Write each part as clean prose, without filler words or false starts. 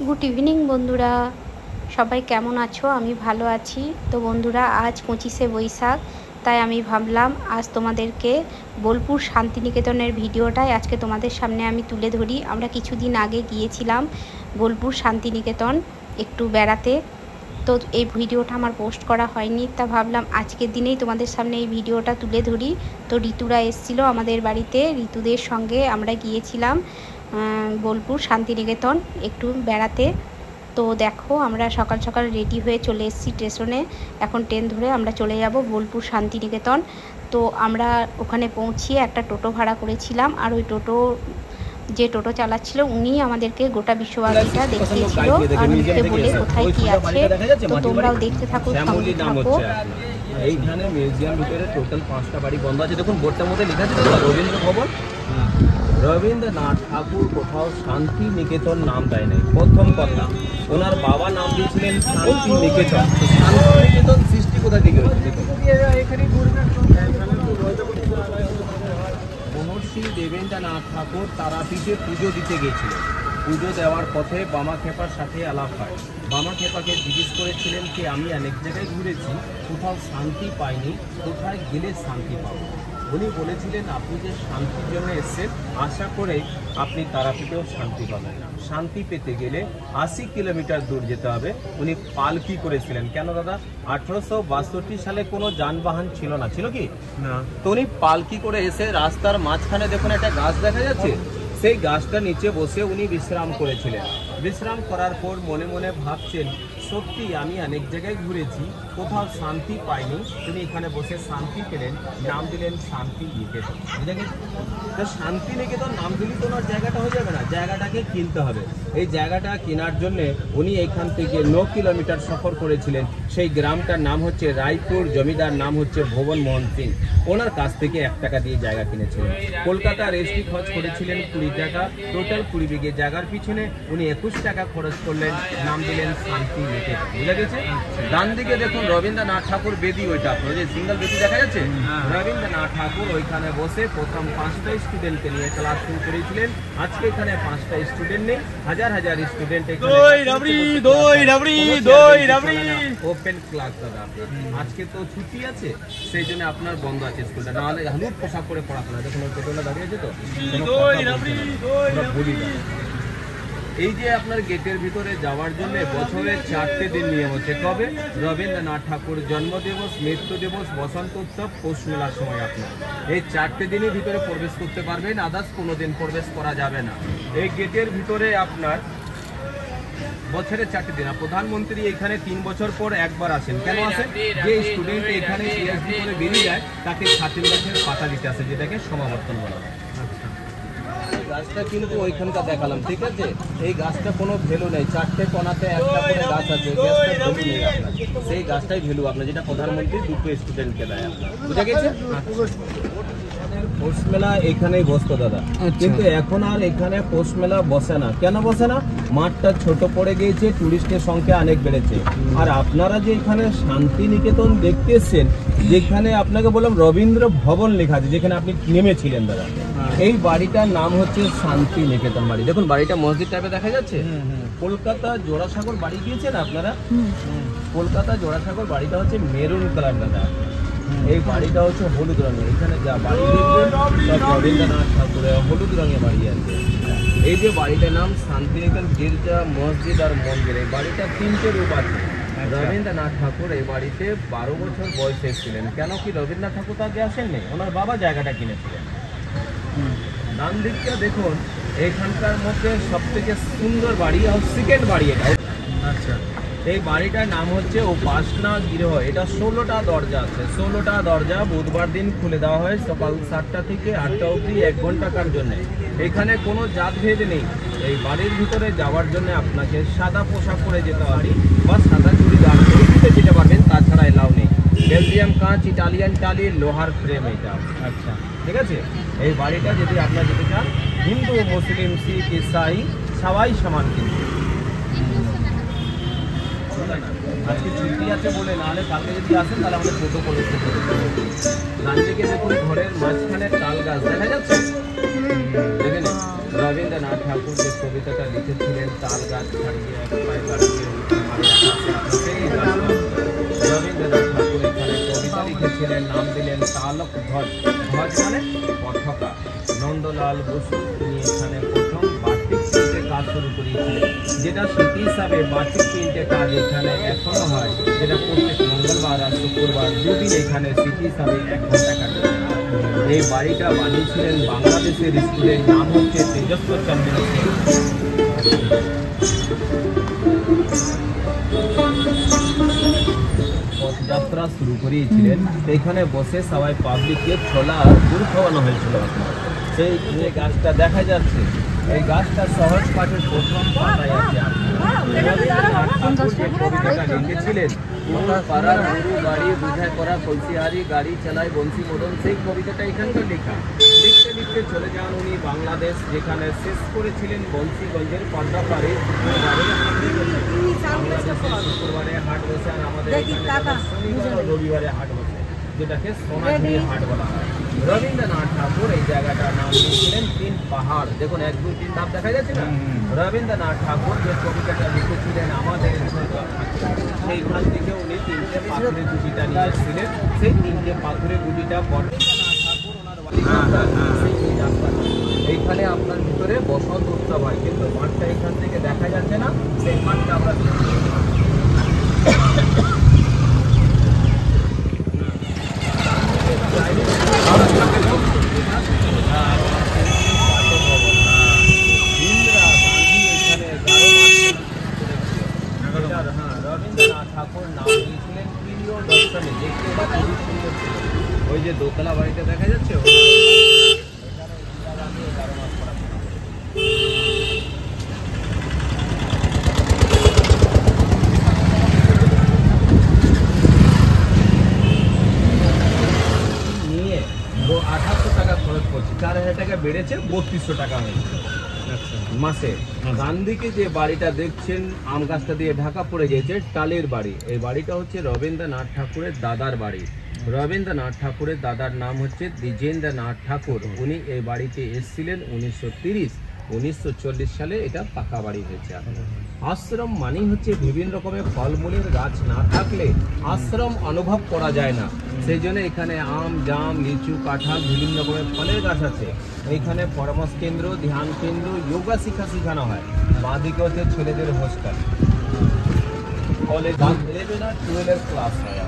Good evening বন্ধুরা, সবাই কেমন আছো? আমি ভালো আছি। তো বন্ধুরা, আজ 25শে বৈশাখ, তাই আমি ভাবলাম আজ তোমাদেরকে বোলপুর শান্তিনিকেতনের ভিডিওটাই আজকে তোমাদের সামনে আমি তুলে ধরি। আমরা কিছুদিন আগে গিয়েছিলাম বোলপুর শান্তিনিকেতন একটু বেড়াতে। তো এই ভিডিওটা আমার পোস্ট করা হয়নি, তা ভাবলাম আজকের দিনেই তোমাদের সামনে এই ভিডিওটা তুলে ধরি। তো ঋতুরা এসেছিলো আমাদের বাড়িতে, ঋতুদের সঙ্গে আমরা গিয়েছিলাম বোলপুর শান্তিনিকেতন একটু বেড়াতে। তো দেখো, আমরা সকাল সকাল রেডি হয়ে চলে এসেছি স্টেশনে। এখন ট্রেন ধরে আমরা চলে যাব বোলপুর শান্তিনিকেতন। তো আমরা ওখানে পৌঁছিয়ে একটা টোটো ভাড়া করেছিলাম, আর ওই যে টোটো চালাচ্ছিল উনি আমাদেরকে গোটা বিশ্বভারতীটা দেখিয়েছিল আর মুখে বলে কোথায় কি আছে। তো তোমরাও দেখতে থাকো, সঙ্গে থাকো। এইখানে মিউজিয়াম ভিতরে টোটাল 5টা বাড়ি বন্ধ আছে। দেখুন বোর্ডটার মধ্যে লেখা আছে রবীন্দ্র ভবন। রবীন্দ্রনাথ ঠাকুর কোথাও শান্তি নিকেতন নাম দেয় নাই। প্রথম কথা, ওনার বাবা নাম দিয়েছিলেন শান্তি নিকেতন। শান্তি নিকেতন সৃষ্টি কোথা থেকে হয়েছে? মহর্ষি দেবেন্দ্রনাথ ঠাকুর তারাপীঠে পুজো দিতে গেছিলেন। পুজো দেওয়ার পথে বামাখ্যাপার সাথে আলাপ হয়। বামাখ্যাপাকে জিজ্ঞেস করেছিলেন যে আমি অনেক জায়গায় ঘুরেছি, কোথাও শান্তি পাইনি, কোথায় গেলে শান্তি পাবো। উনি বলেছিলেন আপনি যে শান্তির জন্য এসেছেন, আশা করে আপনি তারাপীঠেও শান্তি পাবেন। শান্তি পেতে গেলে 80 কিলোমিটার দূর যেতে হবে। উনি পালকি করেছিলেন। কেন দাদা? 1862 সালে কোনো যানবাহন ছিল না, ছিল কি না? তো উনি পালকি করে এসে রাস্তার মাঝখানে দেখুন একটা গাছ দেখা যাচ্ছে, সেই গাছটা নিচে বসে উনি বিশ্রাম করেছিলেন। বিশ্রাম করার পর মনে মনে ভাবছেন, সত্যি আমি অনেক জায়গায় ঘুরেছি, কোথাও শান্তি পাইনি। তিনি এখানে বসে শান্তি পেলেন, নাম দিলেন শান্তি নিকেতন। বুঝে গেছে? তো শান্তি নিকেতন নাম দিলে তো ওনার জায়গাটা হয়ে যাবে না, জায়গাটাকে কিনতে হবে। এই জায়গাটা কেনার জন্য উনি এখান থেকে 9 কিলোমিটার সফর করেছিলেন। সেই গ্রামটার নাম হচ্ছে রায়পুর, জমিদার নাম হচ্ছে ভুবন মোহন সিং। ওনার কাছ থেকে 1 টাকা দিয়ে জায়গা কিনেছিলেন। কলকাতা রেজিস্ট্রি খরচ করেছিলেন 20 টাকা। টোটাল 20 বিঘে জায়গার পিছনে উনি 21 টাকা খরচ করলেন, নাম দিলেন শান্তি নিকেতন। বুঝা গেছে? ডান দিকে দেখুন রবীন্দ্রনাথ ঠাকুর বেদি, ওইটা আপনার যে সিঙ্গেল বেদি দেখা যাচ্ছে, রবীন্দ্রনাথ ঠাকুর ওইখানে বসে প্রথম 5টা স্টুডেন্টকে নিয়ে ক্লাস শুরু করেছিলেন। আজকে এখানে 5টা স্টুডেন্ট নেই, হাজার হাজার স্টুডেন্ট ওপেন ক্লাস দাদা। আজকে তো ছুটি আছে, সেই জন্য আপনার বন্ধ আছে স্কুলটা, নাহলে হলুদ পোশাক করে পড়াশোনা। দেখুন ওই টোটোটা দাঁড়িয়ে আছে তো, বলি না। এই যে আপনার গেটের ভিতরে যাওয়ার জন্য বছরে 4টে দিন নিয়ম হচ্ছে। কবে? রবীন্দ্রনাথ ঠাকুর জন্মদিবস, মৃত্যু দিবস, বসন্ত উৎসব, পৌষ মেলার সময় আপনার এই 4টে দিনই ভিতরে প্রবেশ করতে পারবেন, আদার্স কোনো দিন প্রবেশ করা যাবে না। এই গেটের ভিতরে আপনার বছরে 4টে দিন। প্রধানমন্ত্রী এখানে 3 বছর পর একবার আসেন। কেন আসেন? যে স্টুডেন্ট এখানে পিএইচডি করে বেরিয়ে যায় তাকে ছাতিম গাছের পাতা দিতে আসে, যেটাকে সমাবর্তন বলা হয়। গাছটা কিন্তু ওইখানকার দেখালাম, ঠিক আছে? এই গাছটা কোনো ভ্যালু নেই, 4টে কোণাতে একটা করে গাছ আছে, সেই গাছটাই ভ্যালু আপনার, যেটা প্রধানমন্ত্রী 2টো স্টুডেন্টকে দেয় আপনার। বুঝা গেছে? পৌষ মেলা এখানেই বসতো দাদা, কিন্তু এখন আর এখানে পৌষ মেলা বসে না। কেন বসে না? মাঠটা ছোট পড়ে গিয়েছে, টুরিস্টের সংখ্যা অনেক বেড়েছে। আর আপনারা যে এখানে শান্তি নিকেতন দেখতে এসছেন, যেখানে আপনাকে বললাম রবীন্দ্র ভবন লেখা আছে, যেখানে আপনি নেমেছিলেন দাদা, এই বাড়িটার নাম হচ্ছে শান্তি নিকেতন বাড়ি। দেখুন বাড়িটা মসজিদ টাইপে দেখা যাচ্ছে। কলকাতা জোড়াসাগর বাড়ি গিয়েছেন আপনারা? কলকাতা জোড়াসাগর বাড়িটা হচ্ছে মেরুন কালার দাদা, এই বাড়িটা হচ্ছে হলুদ রঙের। এখানে যা বাড়ি দেখবেন সব রবীন্দ্রনাথ ঠাকুরের হলুদ রঙের বাড়ি আছে। এই যে বাড়িটার নাম শান্তিনিকেতন, গির্জা, মসজিদ আর মন্দির। এই বাড়িটা 3টে রূপ আছে। রবীন্দ্রনাথ ঠাকুর এই বাড়িতে 12 বছর বয়সে ছিলেন। কেন কি রবীন্দ্রনাথ ঠাকুর তো আগে আসেননি, ওনার বাবা জায়গাটা কিনেছিলেন। ডান দিকটা দেখুন, এইখানকার মধ্যে সব থেকে সুন্দর বাড়ি আর সেকেন্ড বাড়ি এটা। আচ্ছা, এই বাড়িটার নাম হচ্ছে উপাসনা গৃহ। এটা 16টা দরজা আছে। 16টা দরজা বুধবার দিন খুলে দেওয়া হয় সকাল 7টা থেকে 8টা অবধি, 1 ঘন্টাকার জন্য। এখানে কোনো জাতভেদ নেই। এই বাড়ির ভিতরে যাওয়ার জন্য আপনাকে সাদা পোশাক পরে যেতে হবে বা সাদা চুড়িদার পরে যেতে পারবেন, তাছাড়া এলাও নেই। বেলজিয়াম কাঁচ, ইটালিয়ান টালি, লোহার ফ্রেম এটা। আচ্ছা, ঠিক আছে? এই বাড়িটা যদি আপনারা যেতে চান, হিন্দু, মুসলিম, শিখ, ইসাই সবাই সমান। কিন্তু আজকে ছুটি আছে বলে, নাহলে কালকে যদি আসেন তাহলে আমাদের টোটো করে ডান দিকে দেখুন ঘরের মাঝখানে তাল গাছ দেখা যাচ্ছে, দেখেন রবীন্দ্র রবীন্দ্রনাথ ঠাকুর যে কবিতাটা লিখেছিলেন, তাল গাছ ছাড়িয়ে এক পায়ে দাঁড়িয়ে উঠে মারে আকাশে, সেই গাছটা। রবীন্দ্রনাথ ঠাকুর এখানে কবিতা লিখেছিলেন, নাম দিলেন তালক ধ্বজ। ধ্বজ মানে পতাকা। নন্দলাল বসু তিনি এখানে প্রথম বার্ষিক প্রিন্টে কাজ শুরু করিয়েছিলেন, যেটা স্মৃতি হিসাবে বার্ষিক প্রিন্টে কাজ এখানে এখনো হয়, যেটা প্রত্যেক মঙ্গলবার আর শুক্রবার দুদিন এখানে স্মৃতি হিসাবে 1 ঘন্টা কাটে। এই বাড়িটা বানিয়েছিলেন বাংলাদেশের স্কুলের নাম হচ্ছে তেজস্বর চন্দ্র সেন। পথযাত্রা শুরু করিয়েছিলেন, এখানে বসে সবাই পাবলিককে ছোলা আর গুড় খাওয়ানো হয়েছিল। সেই যে গাছটা দেখা যাচ্ছে, এই গাছটা সহজ পাঠের প্রথম পাতায় আছে। রবীন্দ্রনাথ ঠাকুর যে কবিতাটা লিখেছিলেন, পাড়ার গরু গাড়ি বুঝায় করা কলসিহারি গাড়ি চালায় বংশী মদন, সেই কবিতাটা এখানকার লেখা। লিখতে লিখতে চলে যান উনি বাংলাদেশ, যেখানে শেষ করেছিলেন বংশীগঞ্জের পান্ডাপাড়ে। শুক্রবারে হাট বসে আর আমাদের শনিবার ও রবিবারে হাট বসে, যেটাকে সোনাঝুরি হাট বলা হয়। রবীন্দ্রনাথ ঠাকুর এই জায়গাটার নাম দিয়েছিলেন 3 পাহাড়। দেখুন 1 2 3 ধাপ দেখা যাচ্ছে না। রবীন্দ্রনাথ ঠাকুর যে কবিতাটা লিখেছিলেন আমাদের সেইখান থেকে উনি 3টে পাথরের গুটিটা নিয়ে এসেছিলেন। সেই 3টে পাথরের গুটিটা রবীন্দ্রনাথ ঠাকুর ওনার এইখানে আপনার ভিতরে বসন্ত উৎসব হয়, কিন্তু মাঠটা এখান থেকে দেখা যাচ্ছে না, সেই মাঠটা আমরা রবীন্দ্রনাথ ঠাকুর নাম দিয়েছিলেন প্রিয় দর্শনে। দেখতে খুবই সুন্দর ছিল। ওই যে দোতলা বাড়িটা দেখা যাচ্ছে, নিয়ে 1800 টাকা খরচ করছে, 4000 টাকা বেড়েছে, 3200 টাকা হয়েছে মাসে। ডান দিকে যে বাড়িটা দেখছেন আম গাছটা দিয়ে ঢাকা পড়ে গেছে, টালের বাড়ি। এই বাড়িটা হচ্ছে রবীন্দ্রনাথ ঠাকুরের দাদার বাড়ি। রবীন্দ্রনাথ ঠাকুরের দাদার নাম হচ্ছে দ্বিজেন্দ্রনাথ ঠাকুর। উনি এই বাড়িতে এসেছিলেন 1930। 1940 সালে এটা পাকা বাড়ি হয়েছে। আশ্রম মানেই হচ্ছে বিভিন্ন রকমের ফলমূলের গাছ না থাকলে আশ্রম অনুভব করা যায় না। সেই জন্য এখানে আম, জাম, লিচু, কাঁঠাল, বিভিন্ন রকমের ফলের গাছ আছে। এইখানে পরামর্শ কেন্দ্র, ধ্যান কেন্দ্র, যোগা শেখানো হয়। বাঁদিকে হচ্ছে ছেলেদের হোস্টেল, কলেজ 11 আর 12 ক্লাস হয়।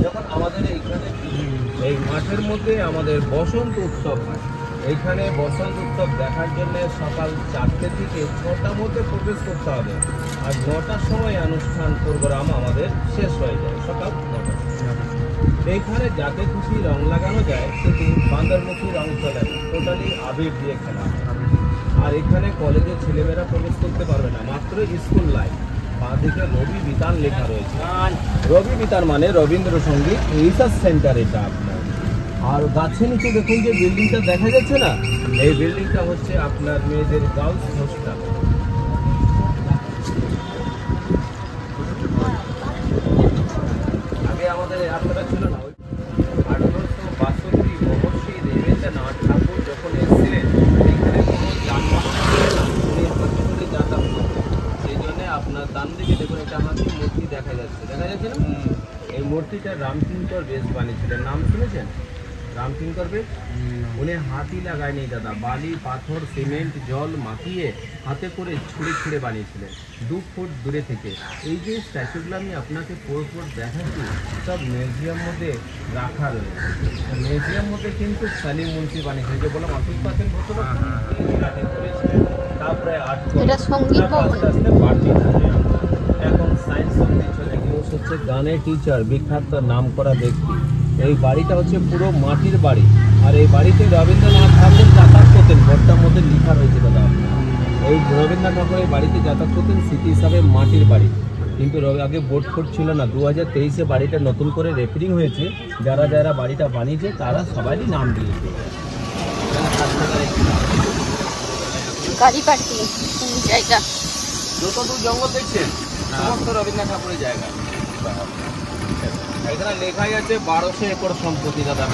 যখন আমাদের এইখানে এই মাঠের মধ্যে আমাদের বসন্ত উৎসব হয়, এইখানে বসন্ত উৎসব দেখার জন্য সকাল 4টে থেকে 6টার মধ্যে প্রবেশ করতে হবে, আর 9টার সময় অনুষ্ঠান প্রোগ্রাম আমাদের শেষ হয়ে যায়, সকাল 9টা। এইখানে যাকে খুশি রং লাগানো যায়, কিন্তু বান্দরমুখী রং চলে না, টোটালি আবির দিয়ে খেলা। আর এখানে কলেজের ছেলেমেয়েরা প্রবেশ করতে পারবে না, মাত্র স্কুল লাইফ। বাঁদিকে রবি বিতান লেখা রয়েছে। রবি বিতান মানে রবীন্দ্রসঙ্গীত রিসার্চ সেন্টার এটা আপনার। আর গাছের নিচে দেখুন যে বিল্ডিংটা দেখা যাচ্ছে না, এই বিল্ডিংটা হচ্ছে আপনার মেয়েদের গার্লস হোস্টেল। আগে আমাদের আপনারা ছিল না। 1862 মহর্ষি দেবেন্দ্রনাথ ঠাকুর যখন এসেছিলেন, এখানে কোনো যানবাহন যাতায়াত করতেন। সেই জন্য আপনার ডান দিকে দেখুন একটা হাতির মূর্তি দেখা যাচ্ছে না? এই মূর্তিটা রামকিঙ্কর বেশ বানিয়েছিলেন। নাম শুনেছেন রামকিঙ্কর বেশ? উনি হাতি লাগায়নি দাদা, বালি, পাথর, সিমেন্ট, জল মাখিয়ে হাতে করে ছুঁড়ে ছুঁড়ে বানিয়েছিলেন 2 ফুট দূরে থেকে। এই যে স্ট্যাচুগুলো আমি আপনাকে পরপর দেখাচ্ছি, সব মিউজিয়াম মধ্যে রাখা রয়েছে। মিউজিয়াম মধ্যে কিন্তু সালিম মুন্সি বানিয়েছেন, যে বললাম অতুল পাতেন ভূতল করেছিলেন। তারপরে আস্তে আস্তে বাড়তি এখন সায়েন্স অব্দি চলে গিয়ে হচ্ছে গানের টিচার, বিখ্যাত নাম করা ব্যক্তি। এই বাড়িটা হচ্ছে পুরো মাটির বাড়ি, আর এই বাড়িতে রবীন্দ্রনাথ ঠাকুর যাতায়াত করতেন। বোর্ডটার মধ্যে লেখা রয়েছে দাদা, এই রবীন্দ্রনাথ ঠাকুর এই বাড়িতে যাতায়াত করতেন স্মৃতি হিসাবে মাটির বাড়ি। কিন্তু আগে বোর্ড ফোর্ড ছিল না। 2023-এ বাড়িটা নতুন করে রেফারিং হয়েছে। যারা যারা বাড়িটা বানিয়েছে তারা সবারই নাম দিয়েছে। গাড়ি পার্কিং জায়গা, যতদূর জঙ্গল দেখছেন সমস্ত রবীন্দ্রনাথ ঠাকুরের জায়গা। এখানে লেখাই আছে 1200 একর সম্পত্তি দাদা,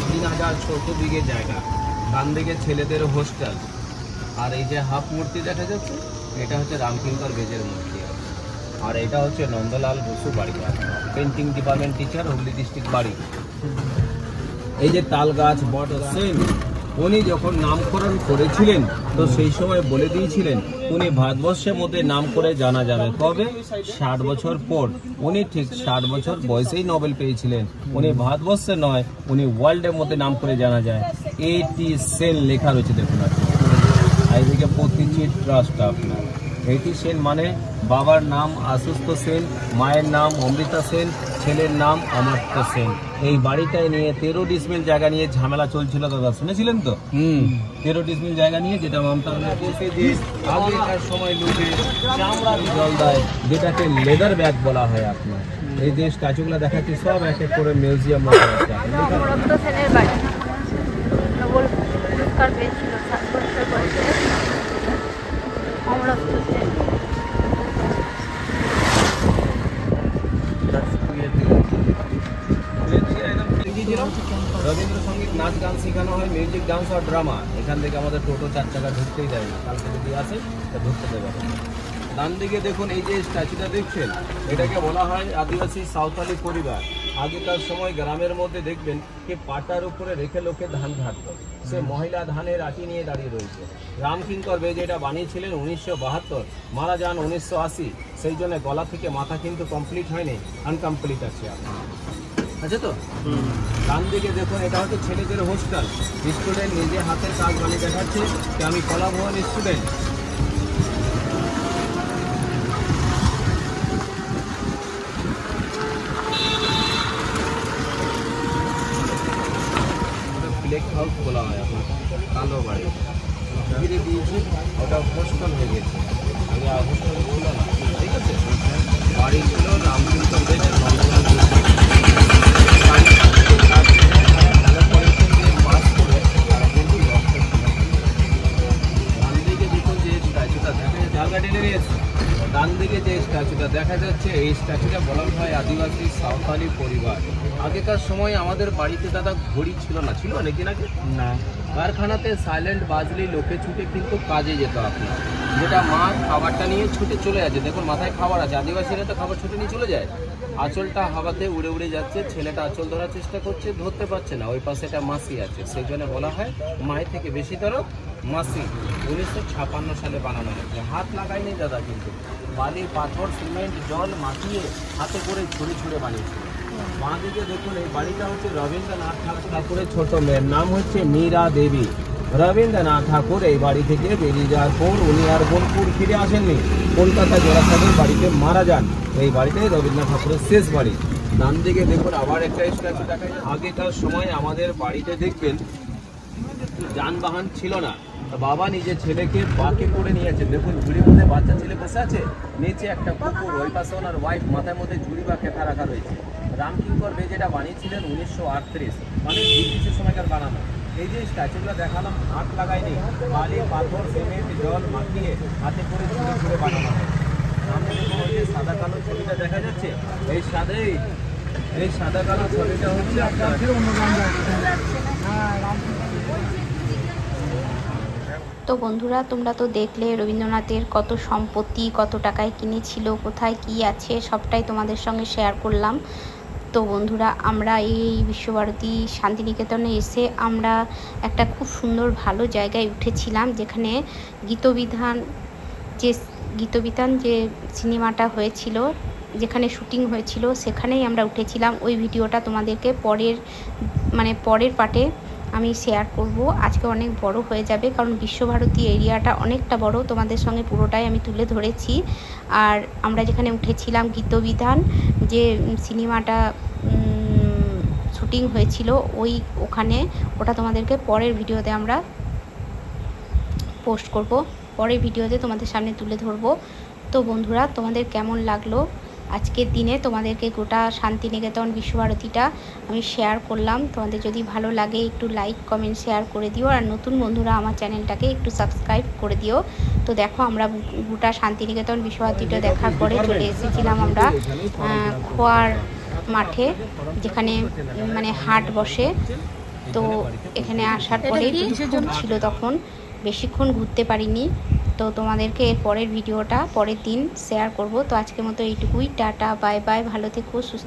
3014 বিঘে জায়গা। ডান দিকে ছেলেদের হোস্টেল, আর এই যে হাফ মূর্তি দেখা যাচ্ছে এটা হচ্ছে রামকিঙ্কর বেজের মূর্তি। আর এটা হচ্ছে নন্দলাল বসু বাড়ি, painting department teacher, Hooghly district বাড়ি। এই যে তাল গাছ বট সেম, উনি যখন নামকরণ করেছিলেন তো সেই সময় বলে দিয়েছিলেন উনি ভারতবর্ষের মধ্যে নাম করে জানা যাবে কবে, 60 বছর পর। উনি ঠিক 60 বছর বয়সেই নোবেল পেয়েছিলেন। উনি ভারতবর্ষে নয়, উনি ওয়ার্ল্ডের মধ্যে নাম করে জানা যায়। 80 সেন লেখা রয়েছে দেখুন আপনি, এইদিকে প্রতিটি ট্রাস্ট আপনার। 80 সেন মানে বাবার নাম আশুতোষ সেন, মায়ের নাম অমৃতা সেন, ছেলের নাম অমর্ত্য সেন। এই বাড়িটায় নিয়ে 13 ডিসমিল জায়গা নিয়ে ঝামেলা চলছিল দাদা, শুনেছিলেন তো? 13 ডিসমিল জায়গা নিয়ে, যেটা মমতা আগেকার সময় লোকে চামড়ার জল দেয়, যেটাকে লেদার ব্যাগ বলা হয় আপনার। এই যে স্ট্যাচুগুলো দেখাচ্ছি সব এক এক করে মিউজিয়াম মতো আছে। অমর্ত্য সেনের বাড়ি, নোবেল পুরস্কার পেয়েছিল 7 বছর বয়সে অমর্ত্য সেন। রবীন্দ্রসঙ্গীত, নাচ গান শেখানো হয়, মিউজিক, ডান্স আর ড্রামা। এখান থেকে আমাদের টোটো 4 চাকা ঢুকতেই দেয় না, কালকে যদি আসে তা ঢুকতে দেবে। ডান দিকে দেখুন এই যে স্ট্যাচুটা দেখছেন, এটাকে বলা হয় আদিবাসী সাঁওতালি পরিবার। আগেকার সময় গ্রামের মধ্যে দেখবেন কি পাটার উপরে রেখে লোকে ধান ঝাড়ত, সে মহিলা ধানের আটি নিয়ে দাঁড়িয়ে রয়েছে। রামকিঙ্কর বেজ এটা বানিয়েছিলেন 1972, মারা যান 1980। সেই জন্য গলা থেকে মাথা কিন্তু কমপ্লিট হয়নি, আনকমপ্লিট আছে আছে তো। ডান দিকে দেখুন এটা হচ্ছে ছেলেদের হোস্টেল। স্টুডেন্ট নিজে হাতের কাজ বানিয়ে দেখাচ্ছে যে আমি কলাভবন স্টুডেন্ট। ফ্লেক হাউস বলা হয় আপনার, কালো বাড়ি ধীরে দিয়েছি, ওটা হোস্টেল হয়ে গেছে। আগে হোস্টেল ছিল না, ঠিক আছে। বাড়ি ছিল রামকিঙ্কর বেজের নন্দলাল বসু। ডান দিকে যে স্ট্যাচুটা দেখা যাচ্ছে, এই স্ট্যাচুটা বলা হয় আদিবাসী সাঁওতালি পরিবার। আগেকার সময় আমাদের বাড়িতে দাদা ঘড়ি ছিল না, ছিল নাকি নাকি না, কারখানাতে সাইলেন্ট বাজলি লোকে ছুটে কিন্তু কাজে যেত আপনার। যেটা মা খাবারটা নিয়ে ছুটে চলে যাচ্ছে, দেখুন মাথায় খাবার আছে, আদিবাসীরা তো খাবার ছুটে নিয়ে চলে যায়। আঁচলটা হাওয়াতে উড়ে উড়ে যাচ্ছে, ছেলেটা আঁচল ধরার চেষ্টা করছে, ধরতে পারছে না, ওই পাশে একটা মাসি আছে, সেই জন্য বলা হয় মায়ের থেকে বেশি ধরো মাসি। 1956 সালে বানানো হয়েছে, হাত লাগায়নি দাদা, কিন্তু বালি, পাথর, সিমেন্ট, জল মাখিয়ে হাতে করে ছুঁড়ে ছুঁড়ে বানিয়েছে। বাঁ দিকে দেখুন এই বাড়িটা হচ্ছে রবীন্দ্রনাথ ঠাকুরের ছোট মেয়ের নাম হচ্ছে মীরা দেবী। রবীন্দ্রনাথ ঠাকুর এই বাড়ি থেকে বেরিয়ে যাওয়ার পর উনি আর বোলপুর ফিরে আসেননি, কলকাতা জোড়াসাগর বাড়িতে মারা যান। এই বাড়িটাই রবীন্দ্রনাথ ঠাকুরের শেষ বাড়ি। ডান দিকে দেখুন আবার একটা স্ট্যাচু দেখা যায়। আগেকার সময় আমাদের বাড়িতে দেখবেন যানবাহন ছিল না, বাবা নিজের ছেলেকে বাঁকে করে নিয়েছে। দেখুন ঝুড়ির মধ্যে বাচ্চা ছেলে বসে আছে, নিচে একটা কুকুর, ওই পাশে ওনার ওয়াইফ, মাথার মধ্যে ঝুড়ি বা খেতা রাখা রয়েছে। রামকিঙ্কর বেজ এটা বানিয়েছিলেন 1938, মানে ব্রিটিশের সময়কার বানানো। এই যে স্ট্যাচুগুলো দেখালাম, হাত লাগায়নি, বালি, পাথর, সিমেন্ট, জল মাখিয়ে হাতে করে ছুঁড়ে ছুঁড়ে বানানো হয়। সামনে দেখুন ওই যে সাদা কালো ছবিটা দেখা যাচ্ছে, এই সাদা কালো ছবিটা হচ্ছে আপনার তো বন্ধুরা, তোমরা তো দেখলে রবীন্দ্রনাথের কত সম্পত্তি, কত টাকায় কিনেছিল, কোথায় কি আছে সবটাই তোমাদের সঙ্গে শেয়ার করলাম। তো বন্ধুরা, আমরা এই বিশ্বভারতী শান্তিনিকেতনে এসে আমরা একটা খুব সুন্দর ভালো জায়গায় উঠেছিলাম, যেখানে গীতবিতান যে সিনেমাটা হয়েছিল, যেখানে শুটিং হয়েছিল, সেখানেই আমরা উঠেছিলাম। ওই ভিডিওটা তোমাদেরকে পরের পার্টে আমি শেয়ার করব। আজকে অনেক বড় হয়ে যাবে, কারণ বিশ্বভারতী এরিয়াটা অনেকটা বড়, তোমাদের সঙ্গে পুরোটাই আমি তুলে ধরেছি। আর আমরা যেখানে উঠেছিলাম গীতবিধান যে সিনেমাটা শুটিং হয়েছিল, ওখানে ওটা তোমাদেরকে পরের ভিডিওতে আমরা পোস্ট করব, পরের ভিডিওতে তোমাদের সামনে তুলে ধরবো। তো বন্ধুরা, তোমাদের কেমন লাগলো আজকের দিনে? তোমাদেরকে গোটা শান্তিনিকেতন বিশ্বভারতীটা আমি শেয়ার করলাম। তোমাদের যদি ভালো লাগে একটু লাইক, কমেন্ট, শেয়ার করে দিও। আর নতুন বন্ধুরা আমার চ্যানেলটাকে একটু সাবস্ক্রাইব করে দিও। তো দেখো, আমরা গোটা শান্তিনিকেতন বিশ্বভারতীটা দেখার পরে চলে এসেছিলাম আমরা খোয়ার মাঠে, যেখানে হাট বসে। তো এখানে আসার পরে ছিল তখন বেশিক্ষণ ঘুরতে পারিনি। তো তোমাদেরকে এর পরের ভিডিওটা পরের দিন শেয়ার করব। তো আজকের মতো এইটুকুই। টাটা, বাই বাই, ভালো থেকো, সুস্থ।